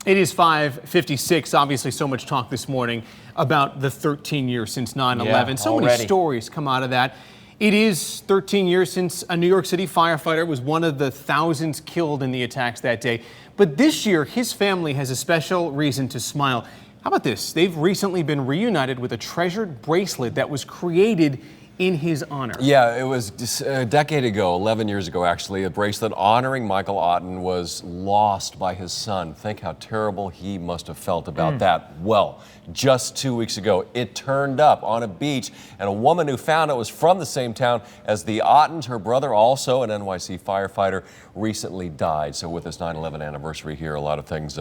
It is 5:56. Obviously, so much talk this morning about the 13 years since 9/11. So many stories come out of that. It is 13 years since a New York City firefighter was one of the thousands killed in the attacks that day. But this year, his family has a special reason to smile. How about this? They've recently been reunited with a treasured bracelet that was created in his honor. Yeah, it was just a decade ago, 11 years ago actually, a bracelet honoring Michael Otten was lost by his son. Think how terrible he must have felt about that. Well, just 2 weeks ago, it turned up on a beach, and a woman who found it was from the same town as the Ottens. Her brother, also an NYC firefighter, recently died. So with this 9/11 anniversary here, a lot of things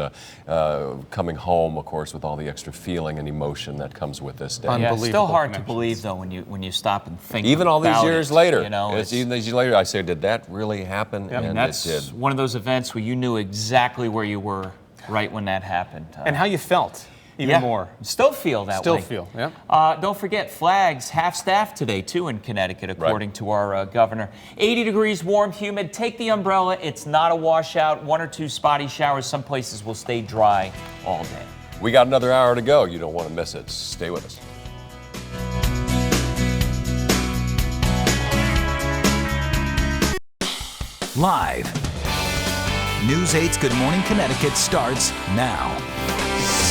coming home, of course, with all the extra feeling and emotion that comes with this day. Yeah, it's still hard to believe, though, when you stop and think even all these years later, you know, even these years later, I say, did that really happen? And that's it did. one of those events where you knew exactly where you were right when that happened. And how you felt, even more. Still feel that way. Still feel, yeah. Don't forget, flags half-staffed today, too, in Connecticut, according to our governor. 80 degrees, warm, humid. Take the umbrella. It's not a washout. 1 or 2 spotty showers. Some places will stay dry all day. We got another hour to go. You don't want to miss it. Stay with us. Live. News 8's Good Morning Connecticut starts now.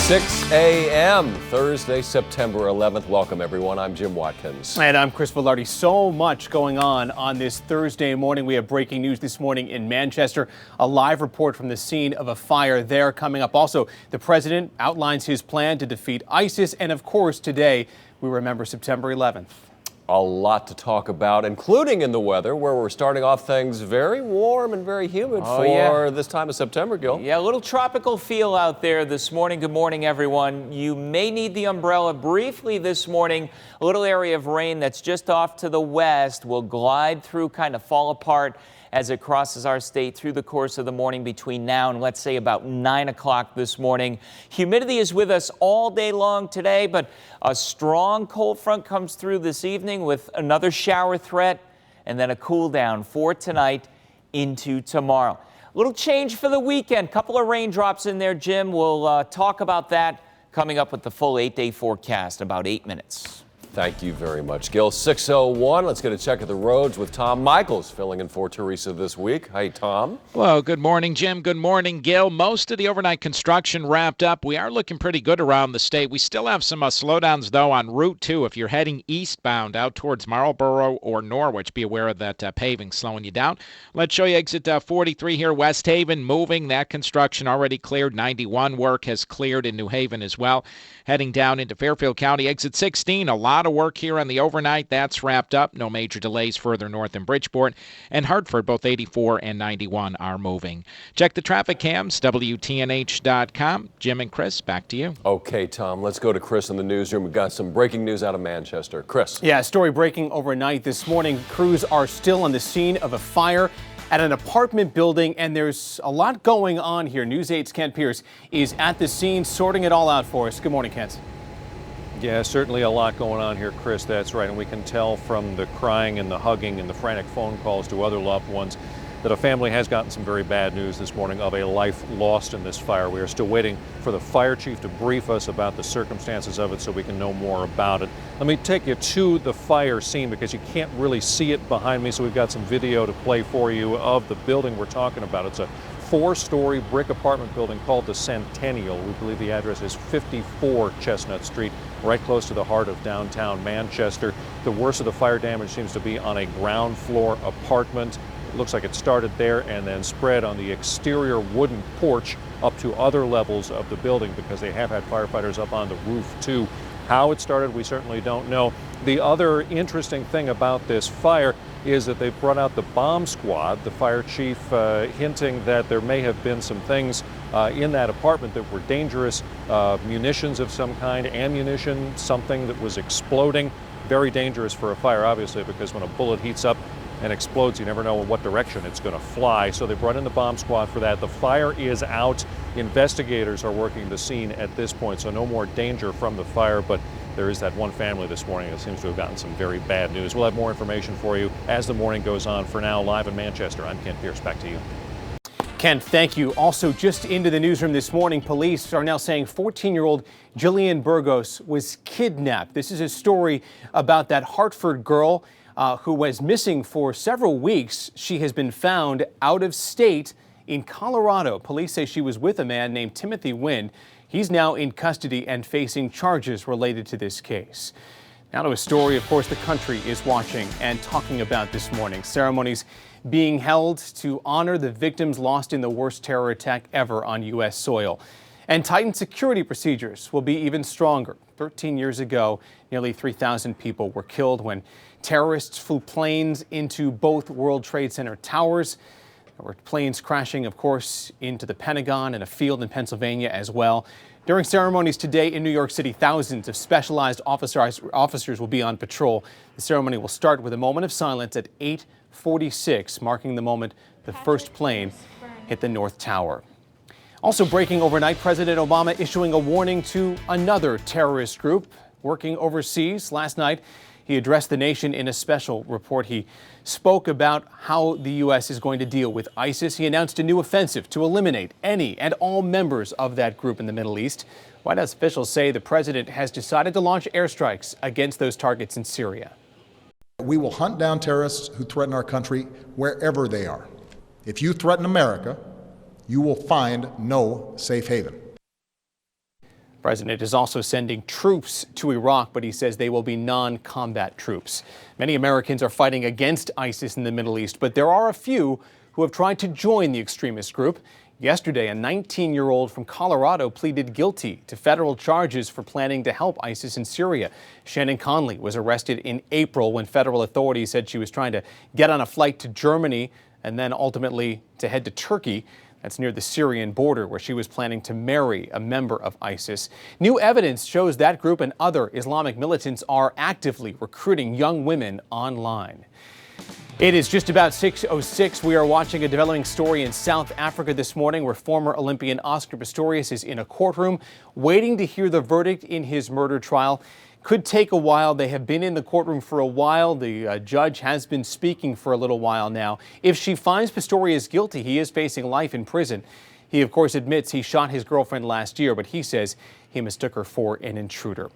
6 a.m. Thursday, September 11th. Welcome, everyone. I'm Jim Watkins. And I'm Chris Velarde. So much going on this Thursday morning. We have breaking news this morning in Manchester. A live report from the scene of a fire there coming up. Also, the president outlines his plan to defeat ISIS. And of course, today, we remember September 11th. A lot to talk about, including in the weather, where we're starting off things very warm and very humid for this time of September, Gil. Yeah, a little tropical feel out there this morning. Good morning, everyone. You may need the umbrella briefly this morning. A little area of rain that's just off to the west will glide through, kind of fall apart as it crosses our state through the course of the morning between now and, let's say, about 9 o'clock this morning. Humidity is with us all day long today, but a strong cold front comes through this evening with another shower threat and then a cool down for tonight into tomorrow. A little change for the weekend. Couple of raindrops in there, Jim. We'll talk about that coming up with the full 8-day forecast in about 8 minutes. Thank you very much, Gil. 6:01. Let's get a check of the roads with Tom Michaels filling in for Teresa this week. Hey, Tom. Well, good morning, Jim. Good morning, Gil. Most of the overnight construction wrapped up. We are looking pretty good around the state. We still have some slowdowns, though, on Route 2. If you're heading eastbound out towards Marlborough or Norwich, be aware of that paving slowing you down. Let's show you exit 43 here, West Haven, moving. That construction already cleared. 91 work has cleared in New Haven as well. Heading down into Fairfield County, exit 16, a lot of work here on the overnight. That's wrapped up. No major delays further north in Bridgeport. And Hartford, both 84 and 91 are moving. Check the traffic cams, WTNH.com. Jim and Chris, back to you. Okay, Tom, let's go to Chris in the newsroom. We've got some breaking news out of Manchester. Chris. Yeah, story breaking overnight this morning. Crews are still on the scene of a fire at an apartment building, and there's a lot going on here. News 8's Kent Pierce is at the scene, sorting it all out for us. Good morning, Kent. Yeah, certainly a lot going on here, Chris. That's right. And we can tell from the crying and the hugging and the frantic phone calls to other loved ones that a family has gotten some very bad news this morning of a life lost in this fire. We are still waiting for the fire chief to brief us about the circumstances of it so we can know more about it. Let me take you to the fire scene because you can't really see it behind me, so we've got some video to play for you of the building we're talking about. It's a 4-story brick apartment building called the Centennial. We believe the address is 54 Chestnut Street, right close to the heart of downtown Manchester. The worst of the fire damage seems to be on a ground floor apartment. It looks like it started there and then spread on the exterior wooden porch up to other levels of the building because they have had firefighters up on the roof too. How it started, we certainly don't know. The other interesting thing about this fire is that they've brought out the bomb squad, the fire chief hinting that there may have been some things in that apartment that were dangerous, munitions of some kind, ammunition, something that was exploding. Very dangerous for a fire, obviously, because when a bullet heats up and explodes, you never know in what direction it's going to fly. So they brought in the bomb squad for that. The fire is out. Investigators are working the scene at this point, so no more danger from the fire, but there is that one family this morning that seems to have gotten some very bad news. We'll have more information for you as the morning goes on. For now, live in Manchester, I'm Kent Pierce. Back to you. Ken, thank you. Also, just into the newsroom this morning, police are now saying 14-year-old Jillian Burgos was kidnapped. This is a story about that Hartford girl who was missing for several weeks. She has been found out of state in Colorado. Police say she was with a man named Timothy Wynn. He's now in custody and facing charges related to this case. Now to a story, of course, the country is watching and talking about this morning. Ceremonies being held to honor the victims lost in the worst terror attack ever on U.S. soil. And tightened security procedures will be even stronger. 13 years ago, nearly 3,000 people were killed when terrorists flew planes into both World Trade Center towers. There were planes crashing, of course, into the Pentagon and a field in Pennsylvania as well. During ceremonies today in New York City, thousands of specialized officers will be on patrol. The ceremony will start with a moment of silence at 8:46, marking the moment the first plane hit the North Tower. Also breaking overnight, President Obama issuing a warning to another terrorist group working overseas. Last night, he addressed the nation in a special report. He spoke about how the U.S. is going to deal with ISIS. He announced a new offensive to eliminate any and all members of that group in the Middle East. White House officials say the president has decided to launch airstrikes against those targets in Syria. We will hunt down terrorists who threaten our country wherever they are. If you threaten America, you will find no safe haven. The president is also sending troops to Iraq, but he says they will be non-combat troops. Many Americans are fighting against ISIS in the Middle East, but there are a few who have tried to join the extremist group. Yesterday, a 19-year-old from Colorado pleaded guilty to federal charges for planning to help ISIS in Syria. Shannon Conley was arrested in April when federal authorities said she was trying to get on a flight to Germany and then ultimately to head to Turkey. That's near the Syrian border, where she was planning to marry a member of ISIS. New evidence shows that group and other Islamic militants are actively recruiting young women online. It is just about 6:06. We are watching a developing story in South Africa this morning where former Olympian Oscar Pistorius is in a courtroom waiting to hear the verdict in his murder trial. Could take a while. They have been in the courtroom for a while. The judge has been speaking for a little while now. If she finds Pistorius guilty, he is facing life in prison. He, of course, admits he shot his girlfriend last year, but he says he mistook her for an intruder.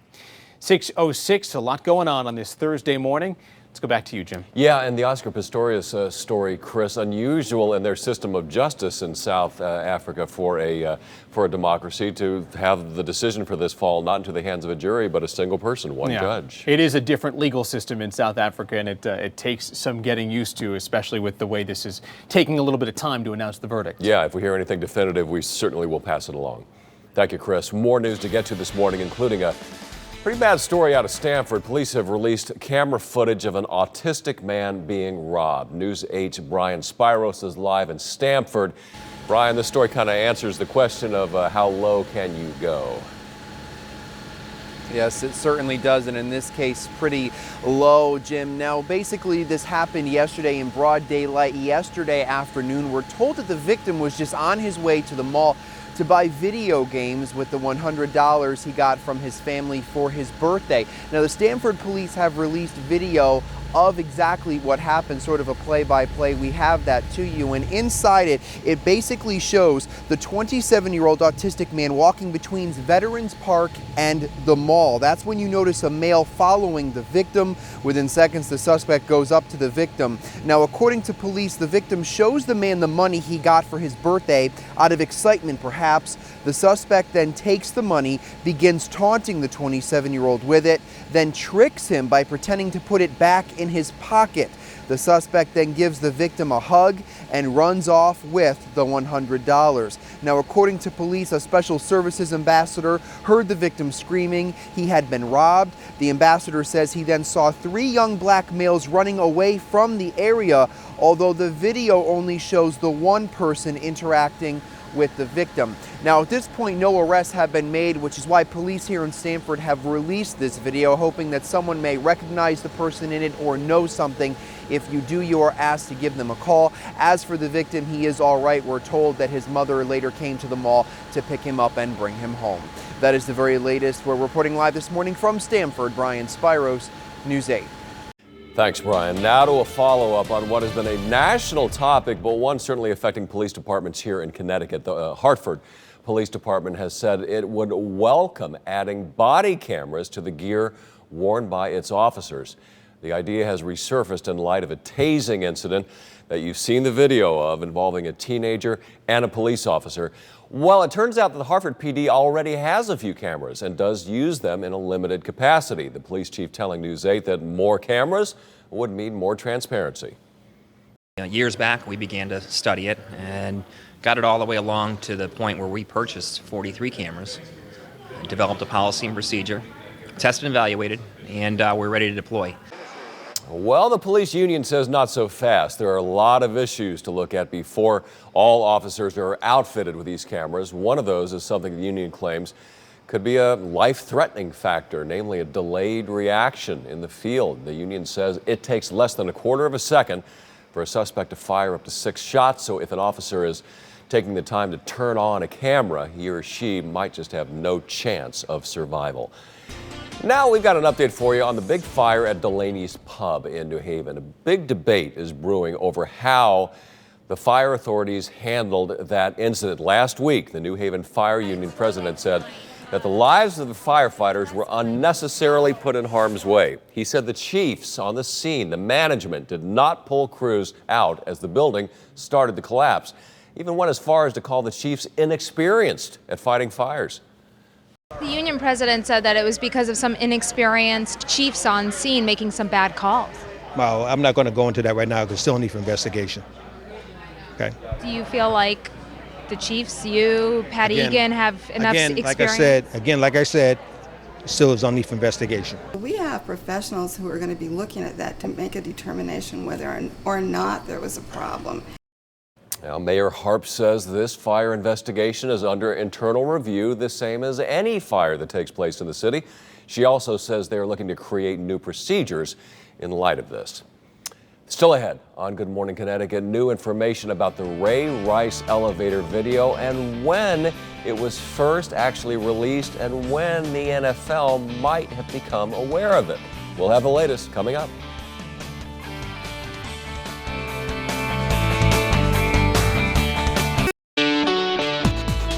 6:06, a lot going on this Thursday morning. Let's go back to you, Jim. Yeah, and the Oscar Pistorius story, Chris, unusual in their system of justice in South Africa for a democracy to have the decision for this fall not into the hands of a jury, but a single person, one judge. It is a different legal system in South Africa, and it takes some getting used to, especially with the way this is taking a little bit of time to announce the verdict. Yeah, if we hear anything definitive, we certainly will pass it along. Thank you, Chris. More news to get to this morning, including a pretty bad story out of Stanford. Police have released camera footage of an autistic man being robbed. News 8's Brian Spiros is live in Stanford. Brian, this story kind of answers the question of how low can you go? Yes, it certainly does, and in this case, pretty low, Jim. Now, basically, this happened yesterday in broad daylight, yesterday afternoon. We're told that the victim was just on his way to the mall to buy video games with the $100 he got from his family for his birthday. Now, the Stanford police have released video of exactly what happened, sort of a play-by-play. We have that to you, and inside it basically shows the 27-year-old autistic man walking between Veterans Park and the mall. That's when you notice a male following the victim. Within seconds, the suspect goes up to the victim. Now, according to police, the victim shows the man the money he got for his birthday out of excitement, perhaps. The suspect then takes the money, begins taunting the 27-year-old with it, then tricks him by pretending to put it back in his pocket. The suspect then gives the victim a hug and runs off with the $100. Now, according to police, a special services ambassador heard the victim screaming he had been robbed. The ambassador says he then saw 3 young black males running away from the area, although the video only shows the one person interacting with the victim. Now, at this point, no arrests have been made, which is why police here in Stanford have released this video, hoping that someone may recognize the person in it or know something. If you do, you are asked to give them a call. As for the victim, he is all right. We're told that his mother later came to the mall to pick him up and bring him home. That is the very latest. We're reporting live this morning from Stanford. Brian Spiros, News 8. Thanks, Brian. Now to a follow-up on what has been a national topic, but one certainly affecting police departments here in Connecticut. The Hartford Police Department has said it would welcome adding body cameras to the gear worn by its officers. The idea has resurfaced in light of a tasing incident that you've seen the video of involving a teenager and a police officer. Well, it turns out that the Hartford PD already has a few cameras and does use them in a limited capacity. The police chief telling News 8 that more cameras would mean more transparency. Years back, we began to study it and got it all the way along to the point where we purchased 43 cameras, developed a policy and procedure, tested and evaluated, and we're ready to deploy. Well, the police union says not so fast. There are a lot of issues to look at before all officers are outfitted with these cameras. One of those is something the union claims could be a life-threatening factor, namely a delayed reaction in the field. The union says it takes less than a quarter of a second for a suspect to fire up to 6 shots. So if an officer is taking the time to turn on a camera, he or she might just have no chance of survival. Now we've got an update for you on the big fire at Delaney's Pub in New Haven. A big debate is brewing over how the fire authorities handled that incident. Last week, the New Haven Fire Union president said that the lives of the firefighters were unnecessarily put in harm's way. He said the chiefs on the scene, the management, did not pull crews out as the building started to collapse. Even went as far as to call the chiefs inexperienced at fighting fires. The union president said that it was because of some inexperienced chiefs on scene making some bad calls. Well, I'm not going to go into that right now because it's still need for investigation. Okay. Do you feel like the chiefs, you, Pat Egan, have enough experience? Like I said, still is on need for investigation. We have professionals who are going to be looking at that to make a determination whether or not there was a problem. Now, Mayor Harp says this fire investigation is under internal review, the same as any fire that takes place in the city. She also says they are looking to create new procedures in light of this. Still ahead on Good Morning Connecticut, new information about the Ray Rice elevator video and when it was first actually released and when the NFL might have become aware of it. We'll have the latest coming up.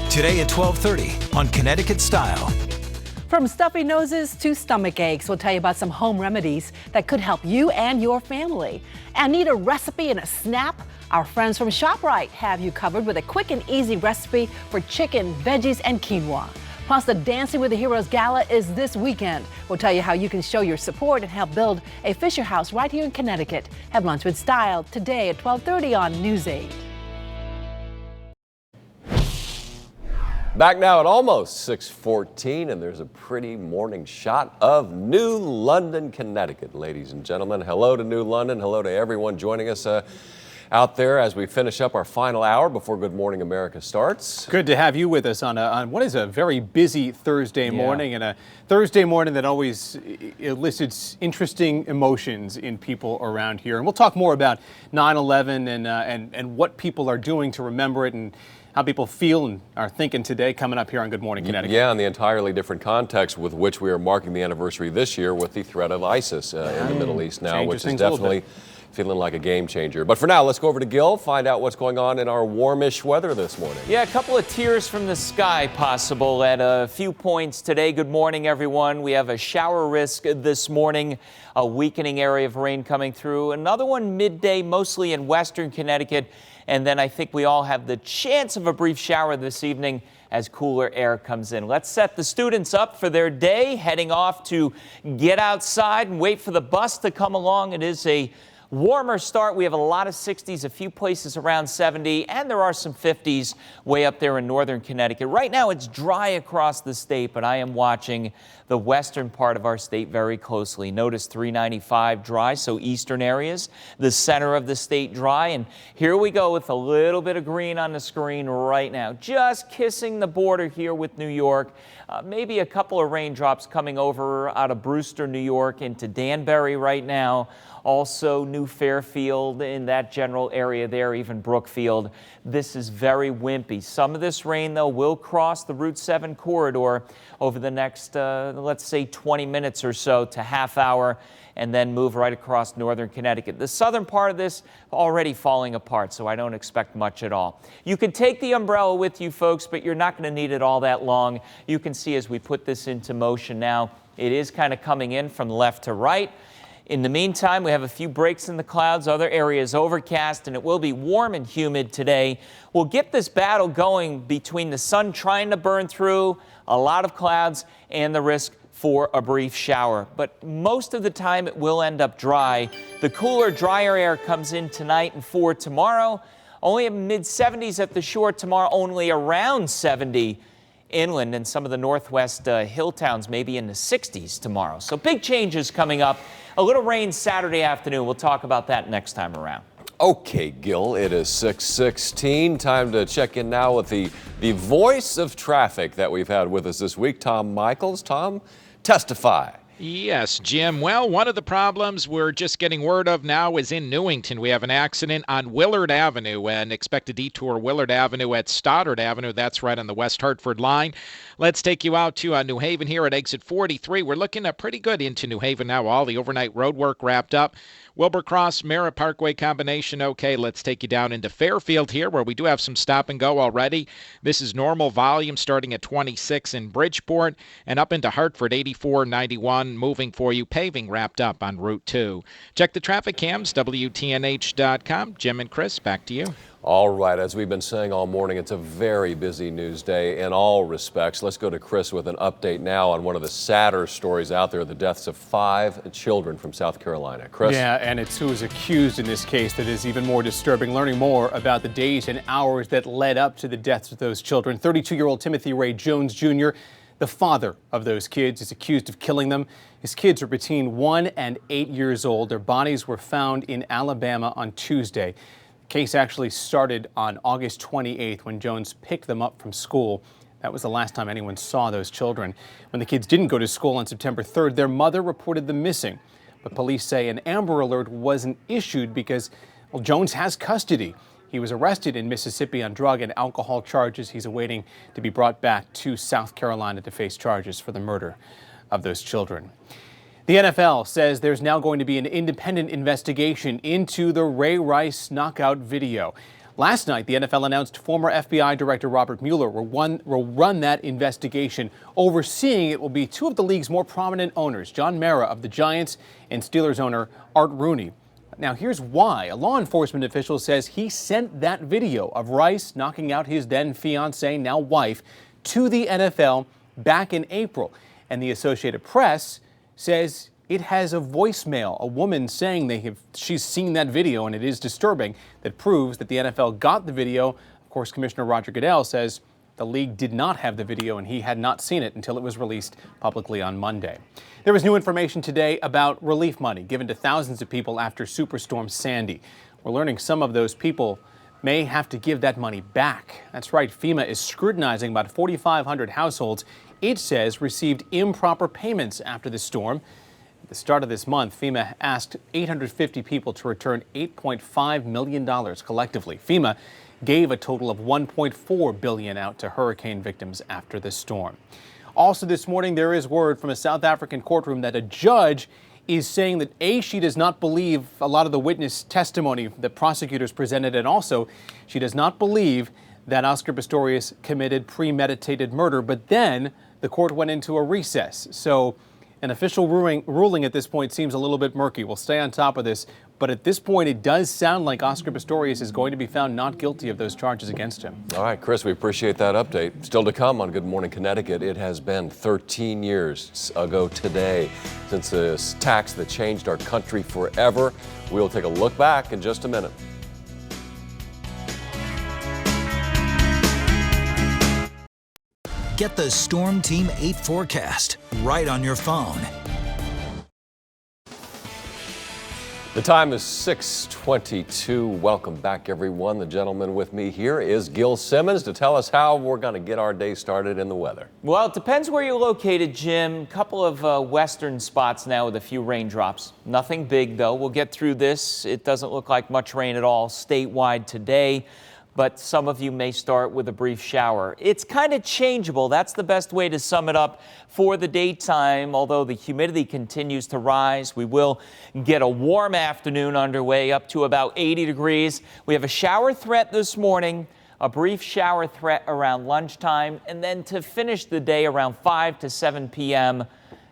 Today at 12:30 on Connecticut Style. From stuffy noses to stomach aches, we'll tell you about some home remedies that could help you and your family. And need a recipe and a snap? Our friends from ShopRite have you covered with a quick and easy recipe for chicken, veggies, and quinoa. Plus, the Dancing with the Heroes Gala is this weekend. We'll tell you how you can show your support and help build a Fisher House right here in Connecticut. Have lunch with Style today at 12:30 on News 8. Back now at almost 6:14, and there's a pretty morning shot of New London, Connecticut. Ladies and gentlemen, hello to New London. Hello to everyone joining us out there as we finish up our final hour before Good Morning America starts. Good to have you with us on what is a very busy Thursday morning, and a Thursday morning that always elicits interesting emotions in people around here. And we'll talk more about 9/11 and what people are doing to remember it and how people feel and are thinking today, coming up here on Good Morning Connecticut. Yeah, in the entirely different context with which we are marking the anniversary this year with the threat of ISIS in the Middle East now, which is definitely feeling like a game changer. But for now, let's go over to Gil, find out what's going on in our warmish weather this morning. Yeah, a couple of tears from the sky possible at a few points today. Good morning, everyone. We have a shower risk this morning, a weakening area of rain coming through. Another one midday, mostly in western Connecticut. And then I think we all have the chance of a brief shower this evening as cooler air comes in. Let's set the students up for their day, heading off to get outside and wait for the bus to come along. It is a warmer start. We have a lot of 60s, a few places around 70, and there are some 50s way up there in northern Connecticut. Right now it's dry across the state, but I am watching the western part of our state very closely. Notice 395 dry, so eastern areas, the center of the state dry. And here we go with a little bit of green on the screen right now, just kissing the border here with New York. Maybe a couple of raindrops coming over out of Brewster, New York into Danbury right now. also New Fairfield in that general area there, even Brookfield. This is very wimpy. Some of this rain, though, will cross the Route 7 corridor over the next, let's say, 20 minutes or so to half hour, and then move right across northern Connecticut. The southern part of this already falling apart, so I don't expect much at all. You can take the umbrella with you, folks, but you're not going to need it all that long. You can see as we put this into motion now, it is kind of coming in from left to right. In the meantime, we have a few breaks in the clouds, other areas overcast, and it will be warm and humid today. We'll get this battle going between the sun trying to burn through, a lot of clouds, and the risk for a brief shower. But most of the time it will end up dry. The cooler, drier air comes in tonight and for tomorrow. Only mid-70s at the shore tomorrow, only around 70 inland, and some of the northwest hill towns maybe in the 60s tomorrow. So big changes coming up. A little rain Saturday afternoon. We'll talk about that next time around. Okay, Gil, it is 6:16. Time to check in now with the voice of traffic that we've had with us this week, Tom Michaels. Tom, testify. Yes, Jim. Well, one of the problems we're just getting word of now is in Newington. We have an accident on Willard Avenue and expect a detour Willard Avenue at Stoddard Avenue. That's right on the West Hartford line. Let's take you out to New Haven here at exit 43. We're looking at pretty good into New Haven now. All the overnight road work wrapped up. Wilbur Cross, Merritt Parkway combination, okay. Let's take you down into Fairfield here, where we do have some stop and go already. This is normal volume starting at 26 in Bridgeport and up into Hartford, 84, 91, moving for you. Paving wrapped up on Route 2. Check the traffic cams, WTNH.com. Jim and Chris, back to you. All right, as we've been saying all morning, it's a very busy news day in all respects. Let's go to Chris with an update now on one of the sadder stories out there, the deaths of 5 children from South Carolina. Chris? Yeah, and it's who is accused in this case that is even more disturbing. Learning more about the days and hours that led up to the deaths of those children. 32-year-old Timothy Ray Jones Jr., the father of those kids, is accused of killing them. His kids are between 1 and 8 years old. Their bodies were found in Alabama on Tuesday. The case actually started on August 28th when Jones picked them up from school. That was the last time anyone saw those children. When the kids didn't go to school on September 3rd, their mother reported them missing. But police say an Amber Alert wasn't issued because, well, Jones has custody. He was arrested in Mississippi on drug and alcohol charges. He's awaiting to be brought back to South Carolina to face charges for the murder of those children. The NFL says there's now going to be an independent investigation into the Ray Rice knockout video. Last night, the NFL announced former FBI Director Robert Mueller will run that investigation. Overseeing it will be 2 of the league's more prominent owners, John Mara of the Giants and Steelers owner Art Rooney. Now, here's why. A law enforcement official says he sent that video of Rice knocking out his then fiancée, now wife, to the NFL back in April. And the Associated Press says it has a voicemail, a woman saying she's seen that video, and it is disturbing, that proves that the NFL got the video. Of course, Commissioner Roger Goodell says the league did not have the video and he had not seen it until it was released publicly on Monday. There was new information today about relief money given to thousands of people after Superstorm Sandy. We're learning some of those people may have to give that money back. That's right, FEMA is scrutinizing about 4,500 households it says received improper payments after the storm. At the start of this month, FEMA asked 850 people to return $8.5 million collectively. FEMA gave a total of $1.4 billion out to hurricane victims after the storm. Also this morning, there is word from a South African courtroom that a judge is saying that she does not believe a lot of the witness testimony that prosecutors presented, and also she does not believe that Oscar Pistorius committed premeditated murder, but then the court went into a recess. So an official ruling at this point seems a little bit murky. We'll stay on top of this, but at this point it does sound like Oscar Pistorius is going to be found not guilty of those charges against him. All right, Chris, we appreciate that update. Still to come on Good Morning Connecticut, it has been 13 years ago today since this tax that changed our country forever. We'll take a look back in just a minute. Get the Storm Team 8 forecast right on your phone. The time is 6:22. Welcome back, everyone. The gentleman with me here is Gil Simmons to tell us how we're going to get our day started in the weather. Well, it depends where you're located, Jim. A couple of western spots now with a few raindrops. Nothing big, though. We'll get through this. It doesn't look like much rain at all statewide today, but some of you may start with a brief shower. It's kind of changeable. That's the best way to sum it up for the daytime. Although the humidity continues to rise, we will get a warm afternoon underway up to about 80 degrees. We have a shower threat this morning, a brief shower threat around lunchtime, and then to finish the day around 5 to 7 p.m.,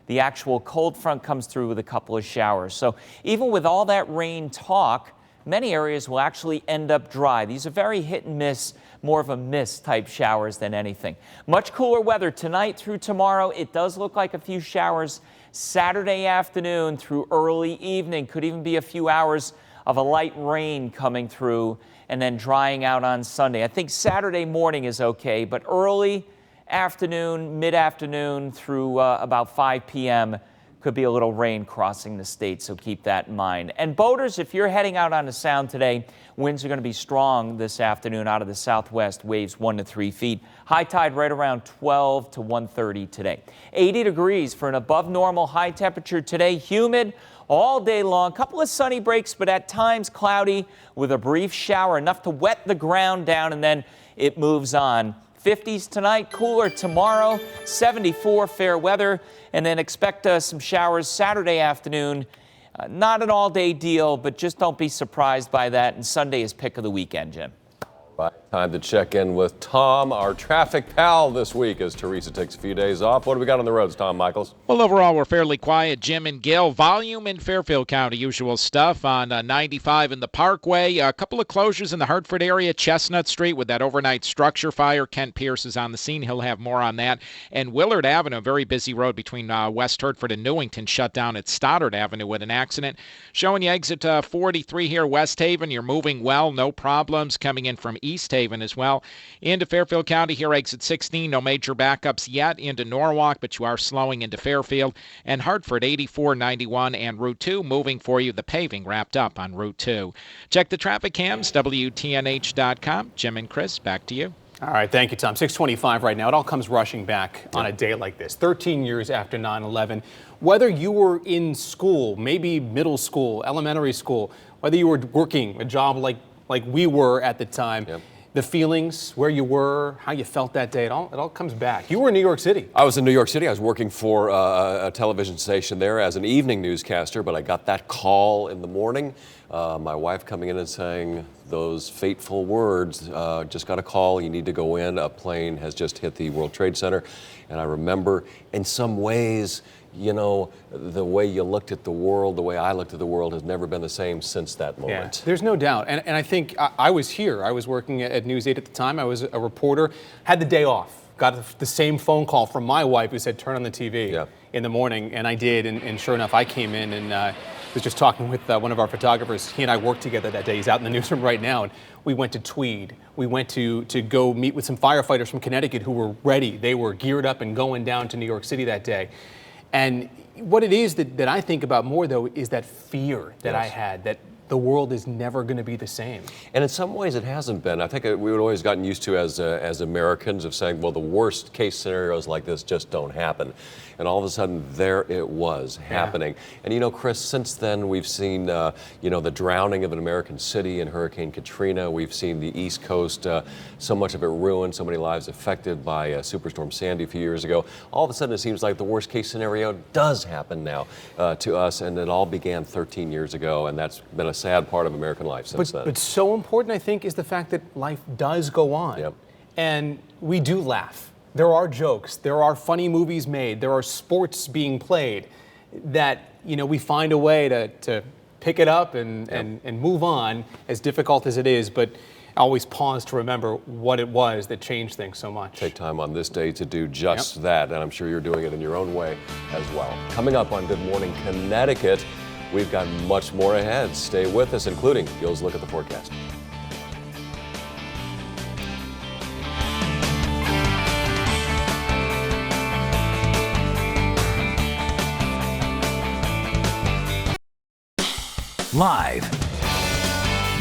the actual cold front comes through with a couple of showers. So even with all that rain talk, many areas will actually end up dry. These are very hit and miss, more of a mist type showers than anything. Much cooler weather tonight through tomorrow. It does look like a few showers Saturday afternoon through early evening. Could even be a few hours of a light rain coming through and then drying out on Sunday. I think Saturday morning is okay, but early afternoon, mid-afternoon through about 5 p.m., could be a little rain crossing the state, so keep that in mind. And boaters, if you're heading out on the Sound today, winds are going to be strong this afternoon out of the southwest, waves 1 to 3 feet. High tide right around 12 to 1:30 today. 80 degrees for an above normal high temperature today. Humid all day long. Couple of sunny breaks, but at times cloudy with a brief shower, enough to wet the ground down, and then it moves on. 50s tonight, cooler tomorrow, 74 fair weather, and then expect some showers Saturday afternoon. Not an all-day deal, but just don't be surprised by that. And Sunday is pick of the weekend, Jim. Right, time to check in with Tom, our traffic pal this week, as Teresa takes a few days off. What do we got on the roads, Tom Michaels? Well, overall, we're fairly quiet, Jim and Gil. Volume in Fairfield County, usual stuff on 95 in the Parkway. A couple of closures in the Hartford area, Chestnut Street with that overnight structure fire. Kent Pierce is on the scene. He'll have more on that. And Willard Avenue, a very busy road between West Hartford and Newington, shut down at Stoddard Avenue with an accident. Showing you exit 43 here, West Haven. You're moving well, no problems coming in from East Haven as well. Into Fairfield County here, exit 16, no major backups yet into Norwalk, but you are slowing into Fairfield. And Hartford, 84, 91, and Route 2 moving for you. The paving wrapped up on Route 2. Check the traffic cams, WTNH.com. Jim and Chris, back to you. All right, thank you, Tom. 6:25 right now. It all comes rushing back on a day like this, 13 years after 9/11. Whether you were in school, maybe middle school, elementary school, whether you were working a job like we were at the time, the feelings, where you were, how you felt that day, it all comes back. You were in New York City. I was in New York City. I was working for a television station there as an evening newscaster, but I got that call in the morning. My wife coming in and saying those fateful words, just got a call, you need to go in, a plane has just hit the World Trade Center. And I remember in some ways, you know, the way you looked at the world, the way I looked at the world has never been the same since that moment. Yeah, there's no doubt. And I think I was here. I was working at News 8 at the time. I was a reporter, had the day off. Got the same phone call from my wife who said, turn on the TV in the morning. And I did. And sure enough, I came in and was just talking with one of our photographers. He and I worked together that day. He's out in the newsroom right now. And we went to Tweed. We went to go meet with some firefighters from Connecticut who were ready. They were geared up and going down to New York City that day. And what it is that I think about more, though, is that fear that I had, that the world is never going to be the same. And in some ways it hasn't been. I think we would always gotten used to as Americans of saying, well, the worst case scenarios like this just don't happen. And all of a sudden, there it was happening. And you know, Chris, since then we've seen, you know, the drowning of an American city in Hurricane Katrina. We've seen the East Coast, so much of it ruined, so many lives affected by Superstorm Sandy a few years ago. All of a sudden, it seems like the worst case scenario does happen now to us. And it all began 13 years ago. And that's been a sad part of American life since then. But so important, I think, is the fact that life does go on. And we do laugh. There are jokes, there are funny movies made, there are sports being played that, you know, we find a way to pick it up and move on, as difficult as it is, but I always pause to remember what it was that changed things so much. Take time on this day to do just that, and I'm sure you're doing it in your own way as well. Coming up on Good Morning Connecticut, we've got much more ahead. Stay with us, including Gil's look at the forecast. live.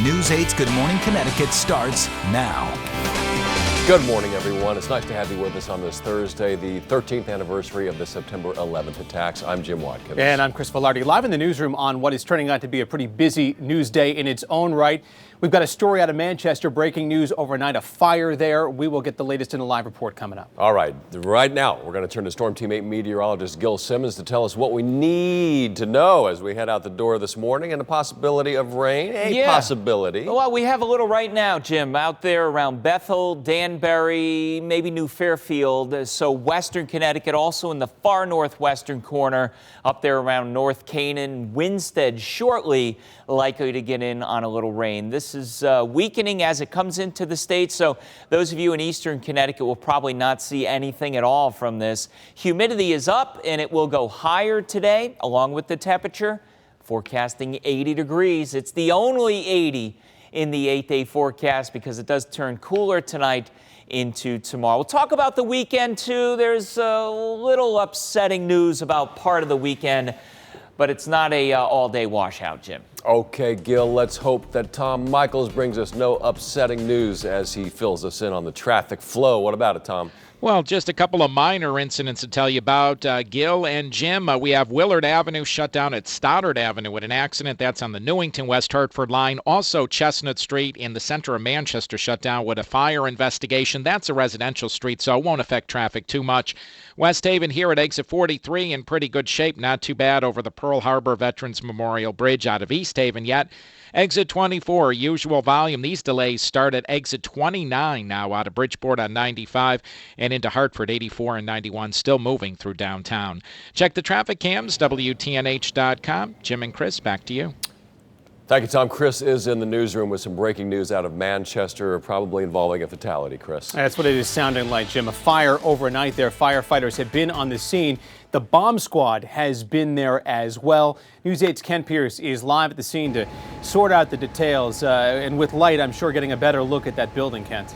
News 8's Good Morning Connecticut starts now. Good morning, everyone. It's nice to have you with us on this Thursday, the 13th anniversary of the September 11th attacks. I'm Jim Watkins. And I'm Chris Velarde, live in the newsroom on what is turning out to be a pretty busy news day in its own right. We've got a story out of Manchester, breaking news overnight, a fire there. We will get the latest in a live report coming up. All right, right now we're going to turn to Storm Team 8 meteorologist Gil Simmons to tell us what we need to know as we head out the door this morning, and the possibility of rain, possibility. Well, we have a little right now, Jim, out there around Bethel, Danbury, maybe New Fairfield. So western Connecticut, also in the far northwestern corner, up there around North Canaan, Winstead shortly likely to get in on a little rain. This is weakening as it comes into the state, so those of you in eastern Connecticut will probably not see anything at all from this. Humidity is up and it will go higher today along with the temperature, forecasting 80 degrees. It's the only 80 in the 8-day forecast because it does turn cooler tonight into tomorrow. We'll talk about the weekend too. There's a little upsetting news about part of the weekend, but it's not a all-day washout, Jim. Okay, Gil, let's hope that Tom Michaels brings us no upsetting news as he fills us in on the traffic flow. What about it, Tom? Well, just a couple of minor incidents to tell you about, Gil and Jim. We have Willard Avenue shut down at Stoddard Avenue with an accident. That's on the Newington-West Hartford line. Also, Chestnut Street in the center of Manchester shut down with a fire investigation. That's a residential street, so it won't affect traffic too much. West Haven here at exit 43 in pretty good shape. Not too bad over the Pearl Harbor Veterans Memorial Bridge out of East Haven yet. Exit 24, usual volume. These delays start at exit 29 now out of Bridgeport on 95 and into Hartford, 84 and 91, still moving through downtown. Check the traffic cams, WTNH.com. Jim and Chris, back to you. Thank you, Tom. Chris is in the newsroom with some breaking news out of Manchester, probably involving a fatality, Chris. That's what it is sounding like, Jim. A fire overnight there. Firefighters have been on the scene. The bomb squad has been there as well. News 8's Ken Pierce is live at the scene to sort out the details. And with light, I'm sure getting a better look at that building, Kent.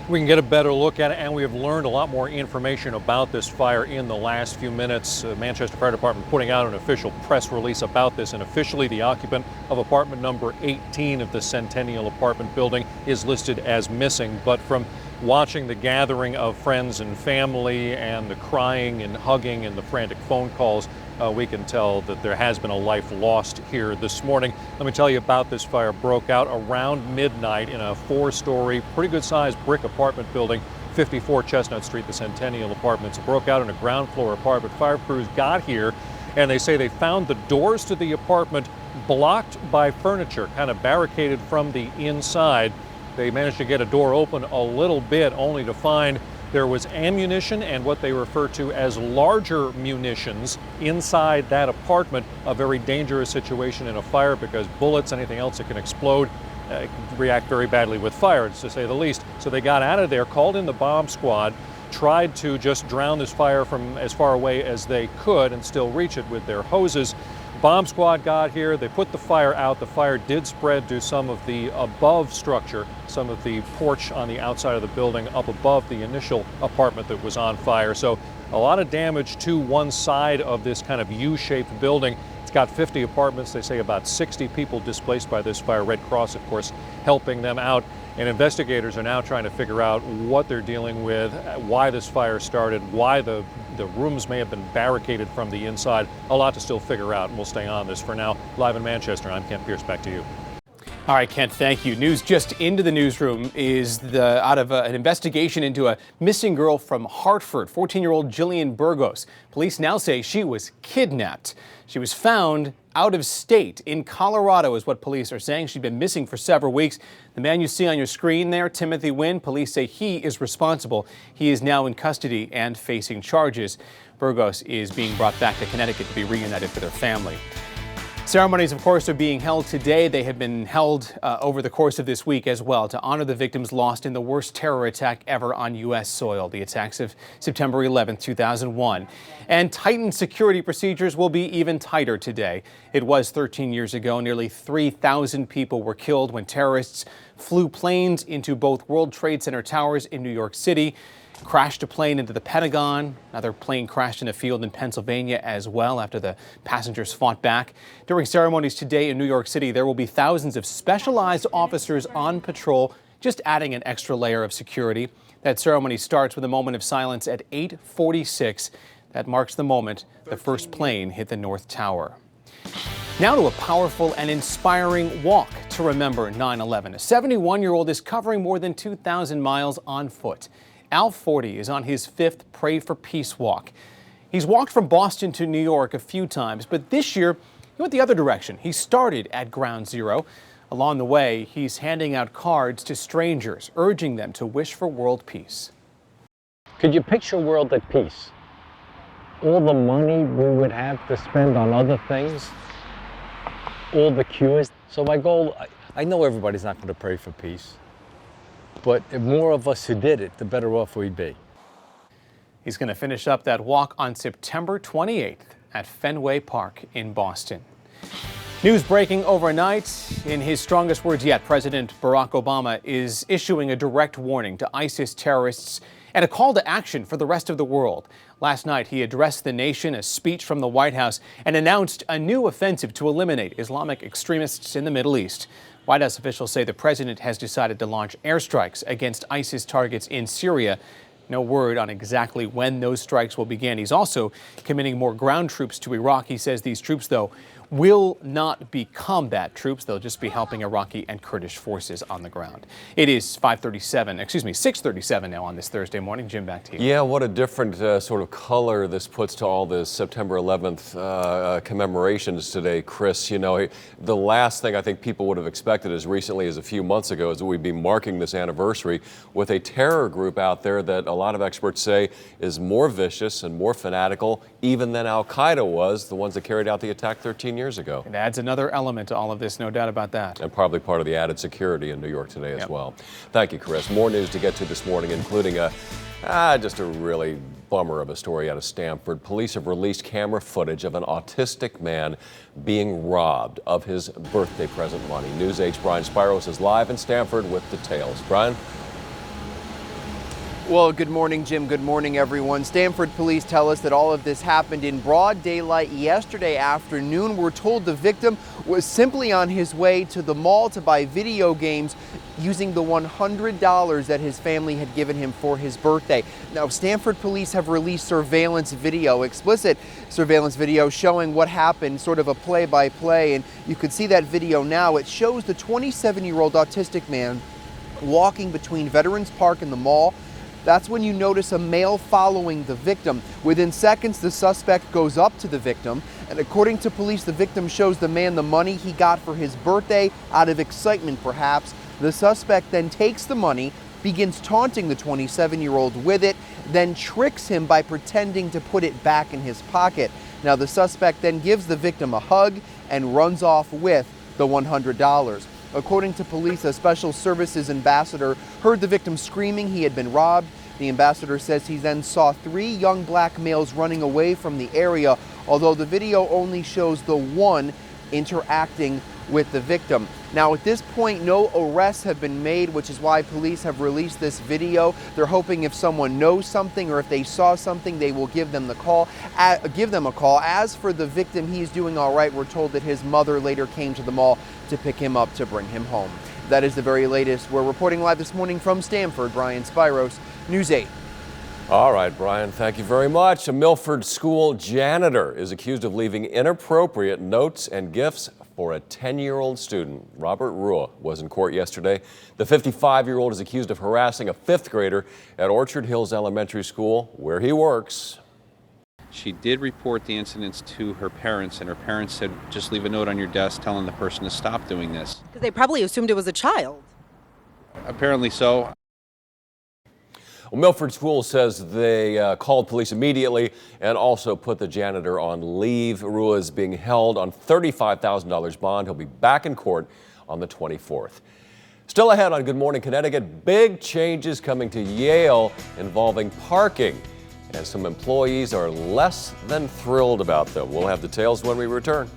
We can get a better look at it, and we have learned a lot more information about this fire in the last few minutes. Manchester Fire Department putting out an official press release about this, and officially the occupant of apartment number 18 of the Centennial apartment building is listed as missing. But from watching the gathering of friends and family and the crying and hugging and the frantic phone calls, we can tell that there has been a life lost here this morning. Let me tell you about this fire. Broke out around midnight in a 4-story, pretty good sized brick apartment building, 54 Chestnut Street, the Centennial Apartments. It broke out in a ground floor apartment. Fire crews got here and they say they found the doors to the apartment blocked by furniture, kind of barricaded from the inside. They managed to get a door open a little bit, only to find there was ammunition and what they refer to as larger munitions inside that apartment. A very dangerous situation in a fire because bullets, anything else that can explode, can react very badly with fire, to say the least. So they got out of there, called in the bomb squad, tried to just drown this fire from as far away as they could and still reach it with their hoses. Bomb squad got here, they put the fire out. The fire did spread to some of the above structure, some of the porch on the outside of the building up above the initial apartment that was on fire. So a lot of damage to one side of this kind of U-shaped building. It's got 50 apartments. They say about 60 people displaced by this fire. Red Cross, of course, helping them out. And investigators are now trying to figure out what they're dealing with, why this fire started, why the rooms may have been barricaded from the inside. A lot to still figure out, and we'll stay on this. For now, live in Manchester, I'm Kent Pierce. Back to you. All right, Kent, thank you. News just into the newsroom is out of an investigation into a missing girl from Hartford, 14-year-old Jillian Burgos. Police now say she was kidnapped. She was found out of state in Colorado is what police are saying. She'd been missing for several weeks. The man you see on your screen there, Timothy Wynn, police say he is responsible. He is now in custody and facing charges. Burgos is being brought back to Connecticut to be reunited with her family. Ceremonies, of course, are being held today. They have been held over the course of this week as well to honor the victims lost in the worst terror attack ever on U.S. soil, the attacks of September 11, 2001. And tightened security procedures will be even tighter today. It was 13 years ago. Nearly 3,000 people were killed when terrorists flew planes into both World Trade Center towers in New York City. crashed a plane into the Pentagon. Another plane crashed in a field in Pennsylvania as well after the passengers fought back. During ceremonies today in New York City, there will be thousands of specialized officers on patrol, just adding an extra layer of security. That ceremony starts with a moment of silence at 8:46. That marks the moment the first plane hit the North Tower. Now to a powerful and inspiring walk to remember 9/11. A 71-year-old is covering more than 2,000 miles on foot. Al 40 is on his 5th Pray for Peace walk. He's walked from Boston to New York a few times, but this year he went the other direction. He started at Ground Zero. Along the way, he's handing out cards to strangers, urging them to wish for world peace. Could you picture a world at peace? All the money we would have to spend on other things, all the cures. So my goal, I know everybody's not going to pray for peace, but if more of us who did it, the better off we'd be. He's going to finish up that walk on September 28th at Fenway Park in Boston. News breaking overnight. In his strongest words yet, President Barack Obama is issuing a direct warning to ISIS terrorists and a call to action for the rest of the world. Last night, he addressed the nation, a speech from the White House, and announced a new offensive to eliminate Islamic extremists in the Middle East. White House officials say the president has decided to launch airstrikes against ISIS targets in Syria. No word on exactly when those strikes will begin. He's also committing more ground troops to Iraq. He says these troops, though, will not be combat troops. They'll just be helping Iraqi and Kurdish forces on the ground. It is 6:37 now on this Thursday morning. Jim, back to you. Yeah, what a different sort of color this puts to all the September 11th commemorations today, Chris. You know, the last thing I think people would have expected as recently as a few months ago is that we'd be marking this anniversary with a terror group out there that a lot of experts say is more vicious and more fanatical even than Al-Qaeda was, the ones that carried out the attack 13 years ago. It adds another element to all of this, no doubt about that. And probably part of the added security in New York today as well. Thank you, Chris. More news to get to this morning, including just a really bummer of a story out of Stanford. Police have released camera footage of an autistic man being robbed of his birthday present money. News 8's Brian Spiros is live in Stanford with details. Brian? Well, good morning, Jim. Good morning, everyone. Stanford police tell us that all of this happened in broad daylight yesterday afternoon. We're told the victim was simply on his way to the mall to buy video games using the $100 that his family had given him for his birthday. Now, Stanford police have released surveillance video, explicit surveillance video showing what happened, sort of a play-by-play, and you can see that video now. It shows the 27-year-old autistic man walking between Veterans Park and the mall. That's when you notice a male following the victim. Within seconds, the suspect goes up to the victim, and according to police, the victim shows the man the money he got for his birthday out of excitement, perhaps. The suspect then takes the money, begins taunting the 27-year-old with it, then tricks him by pretending to put it back in his pocket. Now, the suspect then gives the victim a hug and runs off with the $100. According to police, a special services ambassador heard the victim screaming he had been robbed. The ambassador says he then saw 3 young black males running away from the area, although the video only shows the one interacting with the victim. Now, at this point, no arrests have been made, which is why police have released this video. They're hoping if someone knows something or if they saw something, they will give them a call. As for the victim, he's doing all right. We're told that his mother later came to the mall to pick him up to bring him home. That is the very latest. We're reporting live this morning from Stanford. Brian Spiros, News 8. All right, Brian, thank you very much. A Milford school janitor is accused of leaving inappropriate notes and gifts for a 10-year-old student. Robert Rua was in court yesterday. The 55-year-old is accused of harassing a 5th grader at Orchard Hills Elementary School, where he works. She did report the incidents to her parents, and her parents said, just leave a note on your desk telling the person to stop doing this. Because they probably assumed it was a child. Apparently so. Well, Milford School says they called police immediately and also put the janitor on leave. Rua is being held on $35,000 bond. He'll be back in court on the 24th. Still ahead on Good Morning Connecticut, big changes coming to Yale involving parking. And some employees are less than thrilled about them. We'll have details when we return.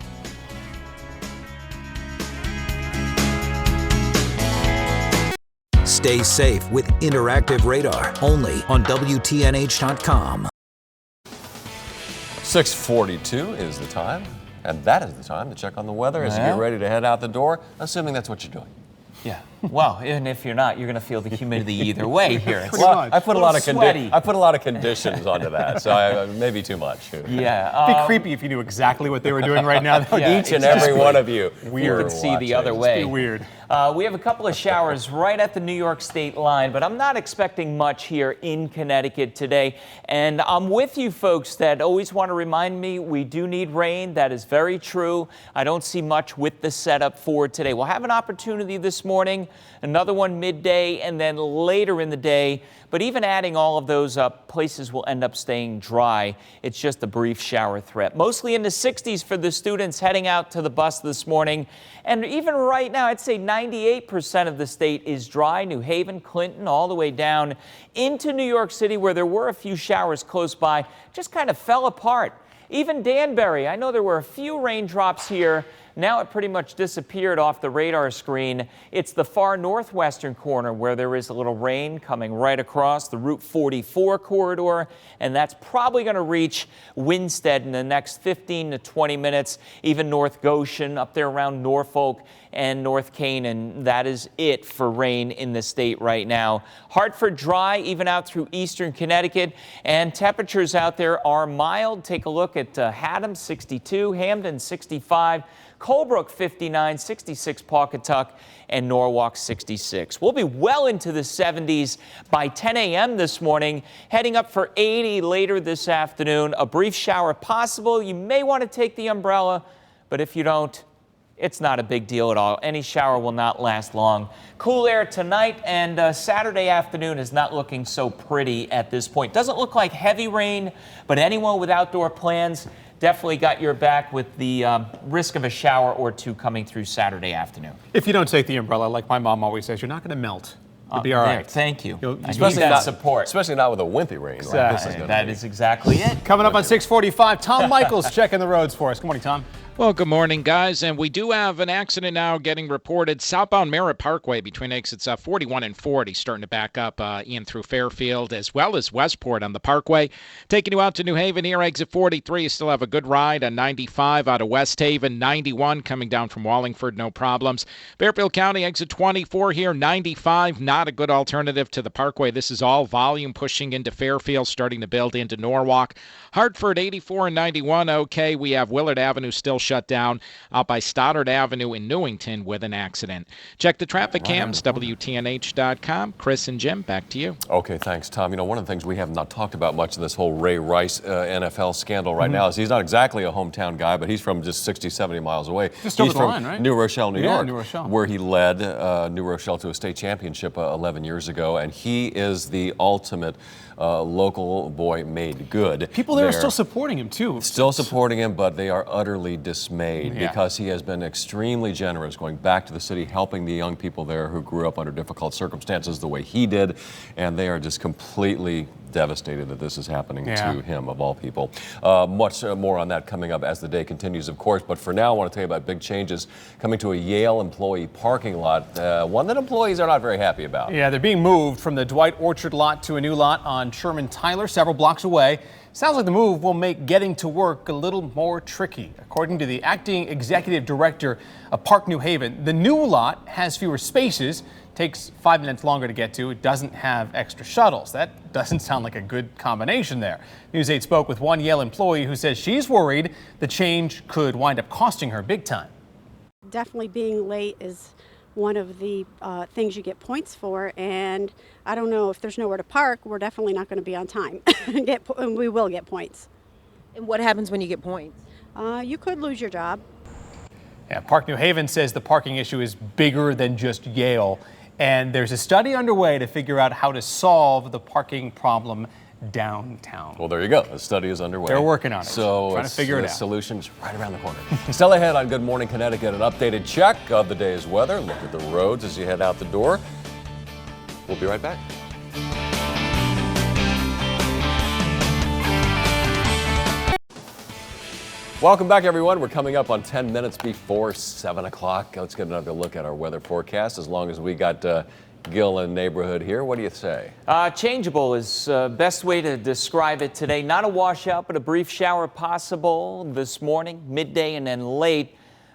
Stay safe with interactive radar, only on WTNH.com. 6:42 is the time, and that is the time to check on the weather as you get ready to head out the door, assuming that's what you're doing. Yeah. Well, and if you're not, you're going to feel the humidity either way here. I put a lot of conditions onto that, so maybe too much. Yeah. It'd be creepy if you knew exactly what they were doing right now. Each and every one of you. You could see the other way. It'd be weird. We have a couple of showers right at the New York State line, but I'm not expecting much here in Connecticut today. And I'm with you folks that always want to remind me we do need rain. That is very true. I don't see much with the setup for today. We'll have an opportunity this morning, another one midday, and then later in the day. But even adding all of those up, places will end up staying dry. It's just a brief shower threat. Mostly in the 60s for the students heading out to the bus this morning. And even right now, I'd say 98% of the state is dry. New Haven, Clinton, all the way down into New York City, where there were a few showers close by, just kind of fell apart. Even Danbury, I know there were a few raindrops here. Now it pretty much disappeared off the radar screen. It's the far northwestern corner where there is a little rain coming right across the Route 44 corridor, and that's probably going to reach Winstead in the next 15 to 20 minutes. Even North Goshen up there around Norfolk and North Canaan. That is it for rain in the state right now. Hartford dry, even out through eastern Connecticut, and temperatures out there are mild. Take a look at Haddam, 62, Hamden, 65, Colebrook, 59, 66 Pawcatuck, and Norwalk, 66. We'll be well into the 70s by 10 a.m. this morning, heading up for 80 later this afternoon. A brief shower possible. You may want to take the umbrella, but if you don't, it's not a big deal at all. Any shower will not last long. Cool air tonight, and Saturday afternoon is not looking so pretty at this point. Doesn't look like heavy rain, but anyone with outdoor plans definitely got your back with the risk of a shower or two coming through Saturday afternoon. If you don't take the umbrella, like my mom always says, you're not going to melt. You'll be all right. Thank you. Especially that not, support. Especially not with a wimpy rain. Exactly. That is exactly it. Coming up on 6:45, Tom Michaels checking the roads for us. Good morning, Tom. Well, good morning, guys. And we do have an accident now getting reported southbound Merritt Parkway between exits 41 and 40, starting to back up in through Fairfield as well as Westport on the Parkway. Taking you out to New Haven here, exit 43. You still have a good ride on 95 out of West Haven, 91 coming down from Wallingford, no problems. Fairfield County, exit 24 here, 95, not a good alternative to the Parkway. This is all volume pushing into Fairfield, starting to build into Norwalk. Hartford, 84 and 91, okay. We have Willard Avenue still shut down out by Stoddard Avenue in Newington with an accident. Check the traffic cams, WTNH.com. Chris and Jim, back to you. Okay, thanks, Tom. You know, one of the things we have not talked about much in this whole Ray Rice NFL scandal right now is he's not exactly a hometown guy, but he's from just 60, 70 miles away. Just he's over the from line, right? New Rochelle, New York, New Rochelle. where he led New Rochelle to a state championship 11 years ago, and he is the ultimate local boy made good. People there are still supporting him, too. Still supporting him, but they are utterly dismayed because he has been extremely generous, going back to the city, helping the young people there who grew up under difficult circumstances the way he did, and they are just completely devastated that this is happening to him, of all people. Much more on that coming up as the day continues, of course, but for now I want to tell you about big changes coming to a Yale employee parking lot, one that employees are not very happy about. Yeah, they're being moved from the Dwight Orchard lot to a new lot on Sherman Tyler, several blocks away. Sounds like the move will make getting to work a little more tricky. According to the acting executive director of Park New Haven, the new lot has fewer spaces, takes 5 minutes longer to get to. It doesn't have extra shuttles. That doesn't sound like a good combination there. News 8 spoke with one Yale employee who says she's worried the change could wind up costing her big time. Definitely being late is one of the things you get points for, and I don't know if there's nowhere to park, we're definitely not going to be on time. And we will get points. And what happens when you get points? You could lose your job. Yeah, Park New Haven says the parking issue is bigger than just Yale, and there's a study underway to figure out how to solve the parking problem downtown. Well, there you go. The study is underway. They're working on it. So trying to figure it out. The solution's right around the corner. Still ahead on Good Morning Connecticut, an updated check of the day's weather. Look at the roads as you head out the door. We'll be right back. Welcome back, everyone. We're coming up on 10 minutes before 7 o'clock. Let's get another look at our weather forecast. As long as we got Gil in the neighborhood here. What do you say? Changeable is best way to describe it today. Not a washout, but a brief shower possible this morning, midday, and then late.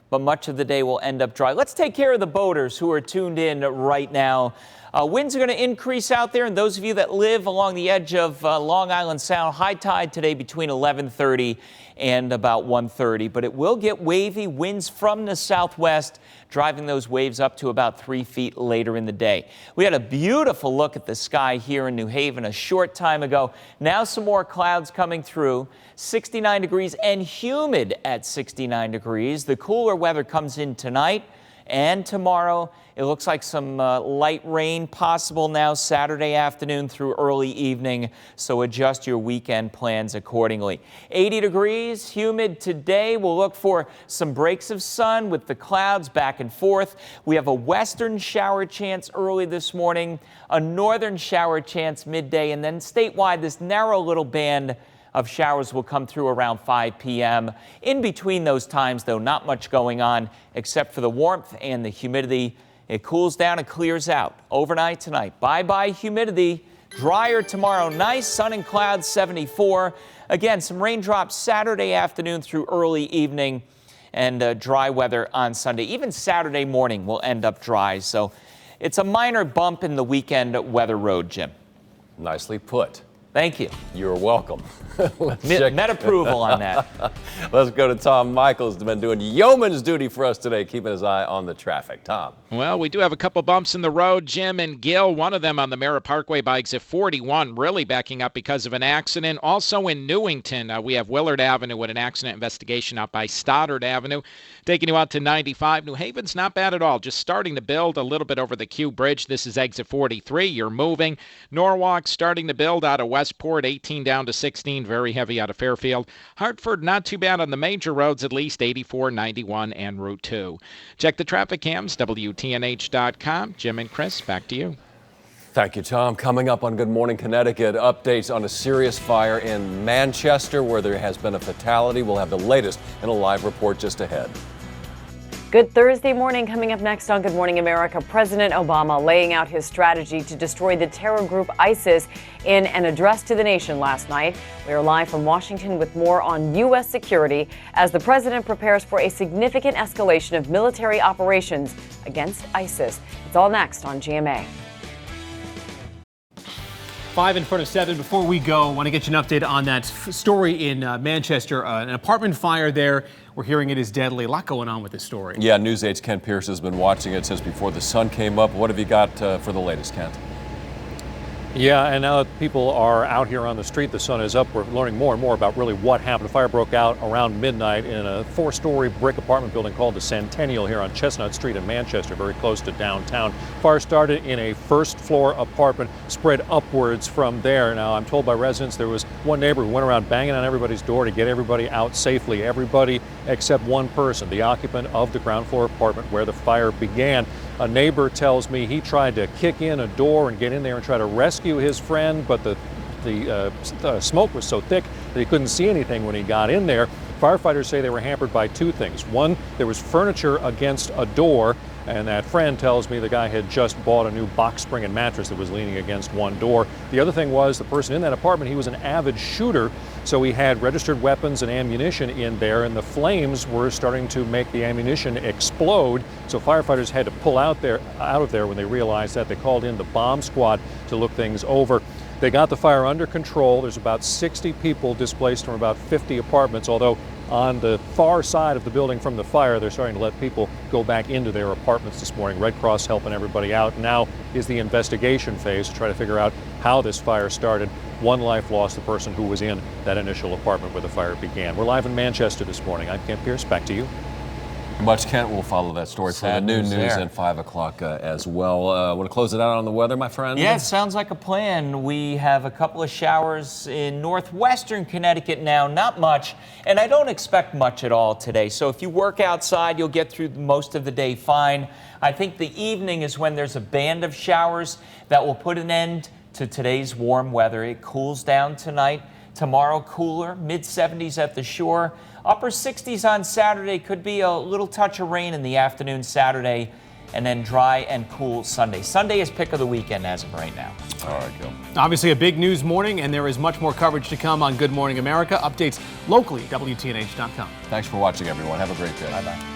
But much of the day will end up dry. Let's take care of the boaters who are tuned in right now. Winds are going to increase out there, and those of you that live along the edge of Long Island Sound, high tide today between 11:30 and about 1:30. But it will get wavy, winds from the southwest, driving those waves up to about 3 feet later in the day. We had a beautiful look at the sky here in New Haven a short time ago. Now some more clouds coming through. 69 degrees and humid at 69 degrees. The cooler weather comes in tonight and tomorrow. It looks like some light rain possible now Saturday afternoon through early evening, so adjust your weekend plans accordingly. 80 degrees, humid today. We'll look for some breaks of sun with the clouds back and forth. We have a western shower chance early this morning, a northern shower chance midday, and then statewide this narrow little band of showers will come through around 5 p.m. In between those times, though, not much going on except for the warmth and the humidity. It cools down and clears out overnight tonight. Bye-bye humidity. Drier tomorrow. Nice sun and clouds, 74. Again, some raindrops Saturday afternoon through early evening, and dry weather on Sunday. Even Saturday morning will end up dry. So it's a minor bump in the weekend weather road, Jim. Nicely put. Thank you. You're welcome. Met approval on that. Let's go to Tom Michaels, who's been doing yeoman's duty for us today, keeping his eye on the traffic. Tom. Well, we do have a couple bumps in the road, Jim and Gil. One of them on the Merritt Parkway by exit 41, really backing up because of an accident. Also in Newington, we have Willard Avenue with an accident investigation out by Stoddard Avenue. Taking you out to 95. New Haven's not bad at all. Just starting to build a little bit over the Q Bridge. This is exit 43. You're moving. Norwalk starting to build out of Westport, 18 down to 16. Very heavy out of Fairfield. Hartford, not too bad on the major roads, at least 84, 91, and Route 2. Check the traffic cams, WTNH.com. Jim and Chris, back to you. Thank you, Tom. Coming up on Good Morning Connecticut, updates on a serious fire in Manchester where there has been a fatality. We'll have the latest in a live report just ahead. Good Thursday morning. Coming up next on Good Morning America, President Obama laying out his strategy to destroy the terror group ISIS in an address to the nation last night. We are live from Washington with more on U.S. security as the president prepares for a significant escalation of military operations against ISIS. It's all next on GMA. 5 in front of 7. Before we go, I want to get you an update on that story in Manchester, an apartment fire there. We're hearing it is deadly. A lot going on with this story. Yeah, News 8's Kent Pierce has been watching it since before the sun came up. What have you got for the latest, Kent? Yeah, and now that people are out here on the street, the sun is up, we're learning more and more about really what happened. The fire broke out around midnight in a 4-story brick apartment building called the Centennial here on Chestnut Street in Manchester, very close to downtown. Fire started in a first-floor apartment, spread upwards from there. Now, I'm told by residents there was one neighbor who went around banging on everybody's door to get everybody out safely. Everybody except one person, the occupant of the ground floor apartment where the fire began. A neighbor tells me he tried to kick in a door and get in there and try to rescue his friend, but the smoke was so thick that he couldn't see anything when he got in there. Firefighters say they were hampered by 2 things. One, there was furniture against a door, and that friend tells me the guy had just bought a new box spring and mattress that was leaning against one door. The other thing was the person in that apartment, he was an avid shooter, so he had registered weapons and ammunition in there, and the flames were starting to make the ammunition explode. So firefighters had to pull out of there when they realized that. They called in the bomb squad to look things over. They got the fire under control. There's about 60 people displaced from about 50 apartments, although on the far side of the building from the fire, they're starting to let people go back into their apartments this morning. Red Cross helping everybody out. Now is the investigation phase to try to figure out how this fire started. One life lost, the person who was in that initial apartment where the fire began. We're live in Manchester this morning. I'm Kent Pierce. Back to you. Much, Kent. We'll follow that story for the noon news and 5 o'clock as well. Want to close it out on the weather, my friend? Yeah, it sounds like a plan. We have a couple of showers in northwestern Connecticut now, not much, and I don't expect much at all today. So if you work outside, you'll get through most of the day fine. I think the evening is when there's a band of showers that will put an end to today's warm weather. It cools down tonight. Tomorrow, cooler, mid-70s at the shore. Upper 60s on Saturday, could be a little touch of rain in the afternoon Saturday. and then dry and cool Sunday. Sunday is pick of the weekend as of right now. All right, Gil. Obviously a big news morning, and there is much more coverage to come on Good Morning America. Updates locally, WTNH.com. Thanks for watching, everyone. Have a great day. Bye-bye.